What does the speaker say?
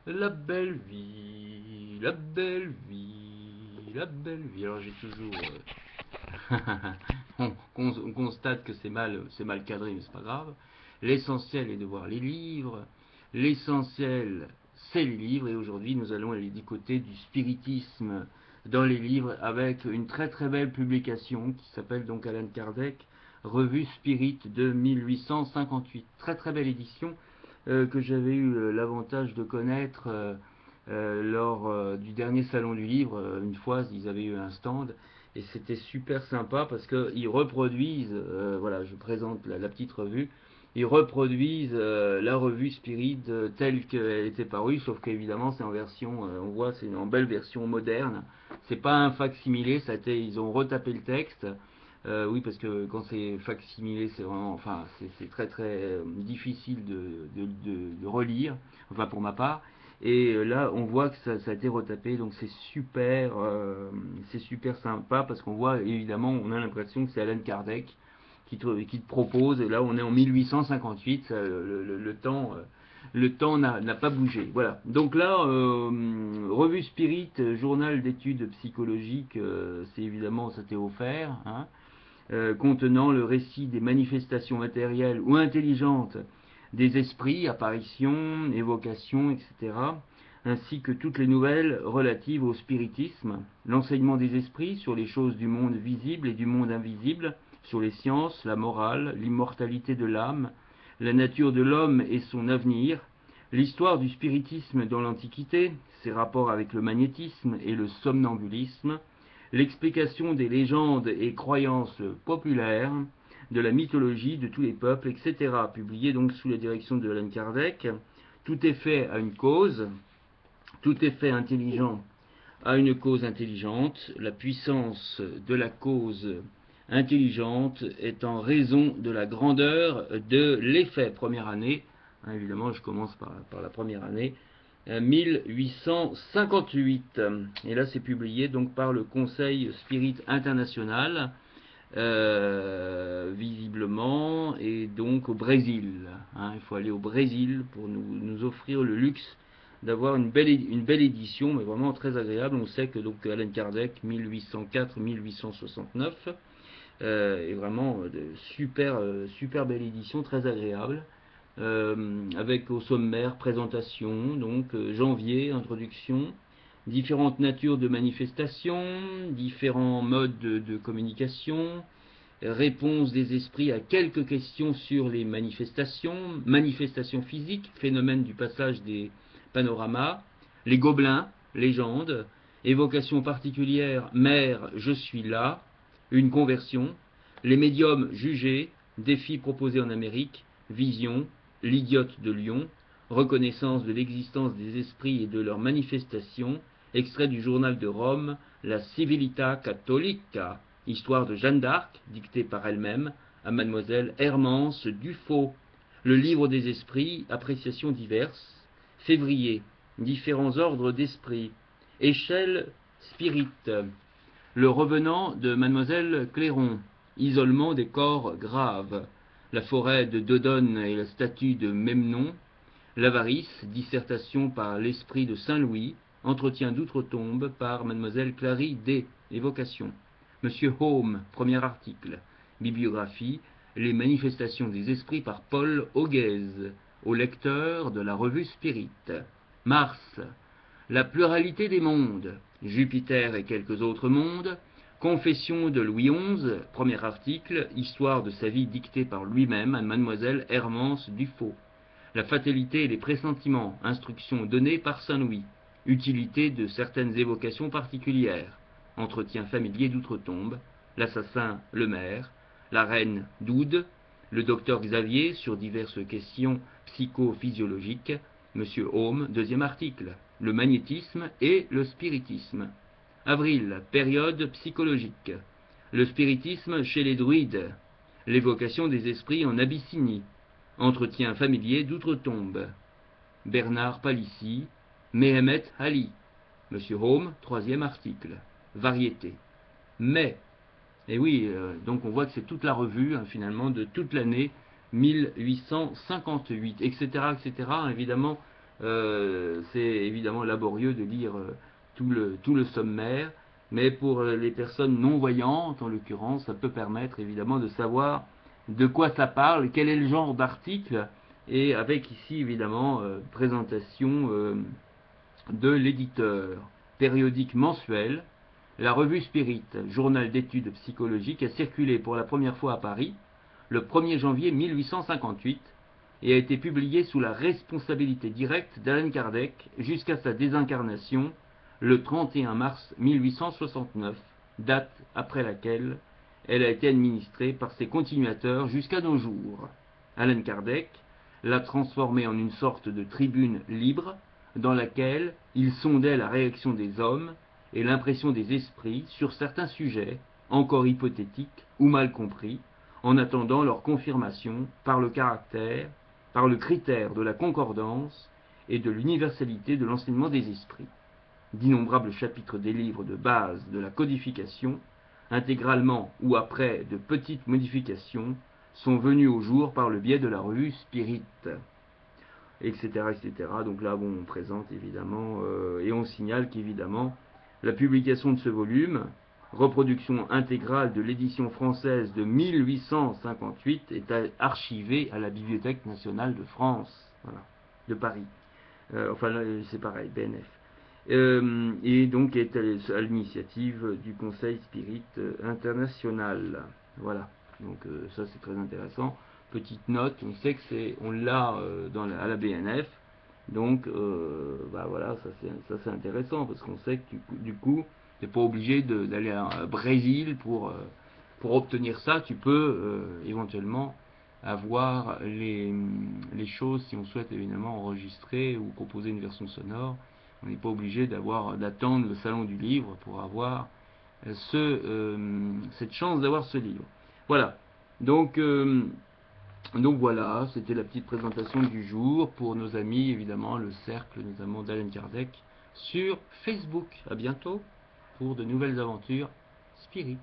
La belle vie, la belle vie, la belle vie. Alors j'ai toujours... on constate que c'est mal cadré, mais c'est pas grave. L'essentiel est de voir les livres. L'essentiel, c'est les livres. Et aujourd'hui, nous allons aller du côté du spiritisme dans les livres avec une très très belle publication qui s'appelle donc Allan Kardec, Revue Spirit de 1858. Très très belle édition que j'avais eu l'avantage de connaître lors du dernier salon du livre. Une fois, ils avaient eu un stand et c'était super sympa parce qu'ils reproduisent, voilà, je présente la petite revue, ils reproduisent la revue Spirit telle qu'elle était parue, sauf qu'évidemment c'est en version, on voit, c'est en belle version moderne. C'est pas un facsimilé, ils ont retapé le texte. Oui, parce que quand c'est facsimilé, c'est vraiment, enfin, c'est très très difficile de relire, enfin pour ma part. Et là, on voit que ça a été retapé, donc c'est super sympa parce qu'on voit évidemment, on a l'impression que c'est Allan Kardec qui te propose. Et là, on est en 1858, le temps n'a pas bougé. Voilà. Donc là, revue Spirit, journal d'études psychologiques, c'est évidemment, ça t'est offert, hein, contenant le récit des manifestations matérielles ou intelligentes des esprits, apparitions, évocations, etc., ainsi que toutes les nouvelles relatives au spiritisme, l'enseignement des esprits sur les choses du monde visible et du monde invisible, sur les sciences, la morale, l'immortalité de l'âme, la nature de l'homme et son avenir, l'histoire du spiritisme dans l'Antiquité, ses rapports avec le magnétisme et le somnambulisme, l'explication des légendes et croyances populaires, de la mythologie de tous les peuples, etc., publié donc sous la direction de Allan Kardec. Tout est fait à une cause, tout est fait intelligent à une cause intelligente. La puissance de la cause intelligente est en raison de la grandeur de l'effet. Première année, hein, évidemment, je commence par la première année, 1858. Et là, c'est publié donc par le Conseil Spirit International, visiblement, et donc au Brésil. Hein, il faut aller au Brésil pour nous offrir le luxe d'avoir une belle édition, mais vraiment très agréable. On sait que donc Allan Kardec, 1804-1869, est vraiment super belle édition, très agréable. Avec au sommaire présentation, donc janvier, introduction, différentes natures de manifestations, différents modes de communication, réponse des esprits à quelques questions sur les manifestations, manifestations physiques, phénomène du passage des panoramas, les gobelins, légendes, évocation particulière, mère, je suis là, une conversion, les médiums jugés, défis proposés en Amérique, vision, l'idiote de Lyon, reconnaissance de l'existence des esprits et de leurs manifestations, extrait du journal de Rome, La Civilita Cattolica, histoire de Jeanne d'Arc, dictée par elle-même, à mademoiselle Hermance Dufaux, le livre des esprits, appréciations diverses, février, différents ordres d'esprits, échelle spirit, le revenant de mademoiselle Clairon, isolement des corps graves, la forêt de Dodone et la statue de Memnon, l'avarice, dissertation par l'esprit de Saint-Louis, entretien d'outre-tombe par mademoiselle Clary D. Évocation. Monsieur Home, premier article. Bibliographie, les manifestations des esprits par Paul Auguez, au lecteur de la revue Spirit. Mars, la pluralité des mondes, Jupiter et quelques autres mondes, confession de Louis XI, premier article, histoire de sa vie dictée par lui-même à mademoiselle Hermance Dufaux. La fatalité et les pressentiments, instructions données par Saint Louis, utilité de certaines évocations particulières, entretien familier d'outre-tombe, l'assassin le maire, la reine d'Oude, le docteur Xavier sur diverses questions psychophysiologiques, Monsieur Home, deuxième article, le magnétisme et le spiritisme. Avril, période psychologique, le spiritisme chez les druides, l'évocation des esprits en Abyssinie, entretien familier d'outre-tombe, Bernard Palissy, Mehemet Ali, Monsieur Home, troisième article, variété. Mai, et oui, donc on voit que c'est toute la revue, hein, finalement, de toute l'année 1858, etc., etc. Évidemment, C'est évidemment laborieux de lire tout le sommaire, mais pour les personnes non-voyantes, en l'occurrence, ça peut permettre évidemment de savoir de quoi ça parle, quel est le genre d'article, et avec ici évidemment présentation de l'éditeur. Périodique mensuel, la revue Spirit, journal d'études psychologiques, a circulé pour la première fois à Paris le 1er janvier 1858 et a été publié sous la responsabilité directe d'Allan Kardec jusqu'à sa désincarnation le 31 mars 1869, date après laquelle elle a été administrée par ses continuateurs jusqu'à nos jours. Allan Kardec l'a transformée en une sorte de tribune libre dans laquelle il sondait la réaction des hommes et l'impression des esprits sur certains sujets, encore hypothétiques ou mal compris, en attendant leur confirmation par le critère de la concordance et de l'universalité de l'enseignement des esprits. D'innombrables chapitres des livres de base de la codification, intégralement ou après de petites modifications, sont venus au jour par le biais de la revue Spirit, etc., etc. Donc là, bon, on présente évidemment, et on signale qu'évidemment, la publication de ce volume, reproduction intégrale de l'édition française de 1858, est archivée à la Bibliothèque nationale de France, voilà, de Paris. Enfin, c'est pareil, BNF. Et donc est à l'initiative du Conseil Spirit International. Voilà, donc ça c'est très intéressant. Petite note, on sait que on l'a à la BNF, donc bah voilà, ça c'est intéressant parce qu'on sait que du coup, t'es pas obligé d'aller au Brésil pour obtenir ça. Tu peux éventuellement avoir les choses, si on souhaite évidemment enregistrer ou composer une version sonore. On n'est pas obligé d'attendre le salon du livre pour avoir cette chance d'avoir ce livre. Voilà. Donc voilà, c'était la petite présentation du jour pour nos amis, évidemment, le cercle notamment d'Allan Kardec sur Facebook. À bientôt pour de nouvelles aventures Spirit.